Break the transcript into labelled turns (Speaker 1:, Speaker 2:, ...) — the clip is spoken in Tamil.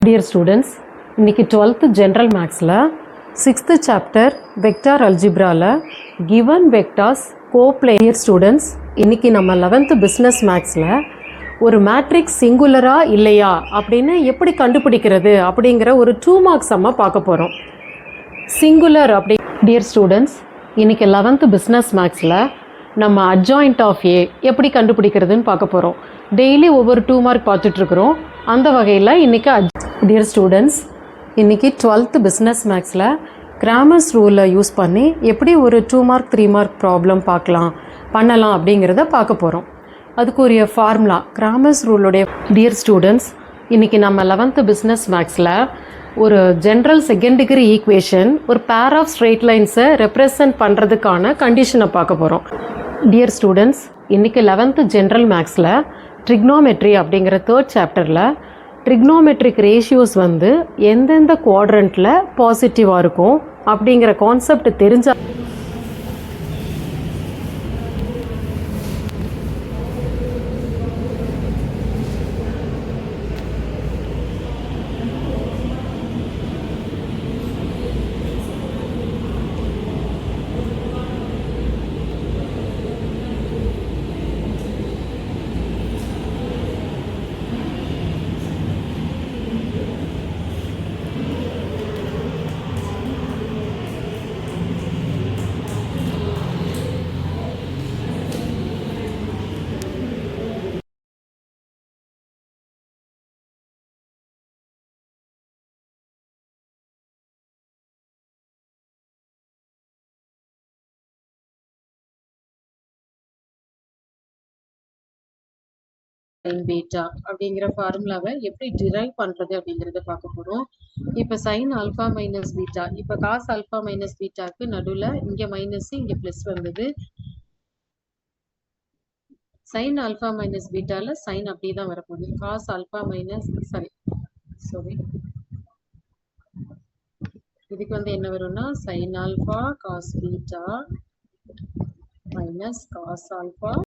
Speaker 1: Dear students, இன்னைக்கு 12th General Mathsல 6th chapter Vector Algebraல Given Vectors Co-Player Students, இன்னைக்கு நம்ம 11th Business Mathsல ஒரு மேட்ரிக்ஸ் சிங்குலரா இல்லையா அப்படின்னு எப்படி கண்டுபிடிக்கிறது அப்படிங்கிற ஒரு 2 mark சம்மா பார்க்க போகிறோம். சிங்குலர் அப்படி டியர் ஸ்டூடெண்ட்ஸ், இன்னைக்கு 11th Business Mathsல நம்ம அட்ஜாயிண்ட் ஆஃப் ஏ எப்படி கண்டுபிடிக்கிறதுன்னு பார்க்க போகிறோம். டெய்லி ஒவ்வொரு 2 mark பார்த்துட்ருக்குறோம். அந்த வகையில் இன்றைக்கி டியர் ஸ்டூடெண்ட்ஸ், இன்றைக்கி 12th பிஸ்னஸ் மேக்ஸில் கிராமர்ஸ் ரூலை யூஸ் பண்ணி எப்படி ஒரு 2 mark 3 mark ப்ராப்ளம் பண்ணலாம் அப்படிங்கிறத பார்க்க போகிறோம். அதுக்குரிய ஃபார்முலா கிராமர்ஸ் ரூலுடைய. டியர் ஸ்டூடெண்ட்ஸ், இன்றைக்கி நம்ம 11th பிஸ்னஸ் மேக்ஸில் ஒரு ஜென்ரல் செகண்ட் டிகிரி ஈக்குவேஷன் ஒரு பேர் ஆஃப் ஸ்ட்ரெயிட் லைன்ஸை ரெப்ரசன்ட் பண்ணுறதுக்கான கண்டிஷனை பார்க்க போகிறோம். டியர் ஸ்டூடெண்ட்ஸ், இன்றைக்கி 11th ஜென்ரல் மேக்ஸில் ட்ரிக்னோமெட்ரி அப்படிங்கிற 3rd சாப்டரில் ட்ரிக்னோமெட்ரிக் ரேஷியோஸ் எந்தெந்த குவாட்ரண்ட்டில் பாசிட்டிவாக இருக்கும் அப்படிங்கிற கான்செப்ட் தெரிஞ்சால் sin beta அப்படிங்கிற ஃபார்முலாவை எப்படி டிரைவ் பண்ணுறது அப்படிங்கிறத பார்க்க போகிறோம். இப்போ சைன் ஆல்ஃபா மைனஸ் பீட்டா, இப்போ காஸ் ஆல்ஃபா மைனஸ் பீட்டாக்கு நடுவில் இங்கே மைனஸ் இங்கே ப்ளஸ் வந்தது. சைன் ஆல்ஃபா மைனஸ் பீட்டாவில் சைன் அப்படி தான் வரப்போகுது. காஸ் ஆல்ஃபா மைனஸ் சாரி இதுக்கு என்ன வரும்னா sine alpha cos beta minus cos alpha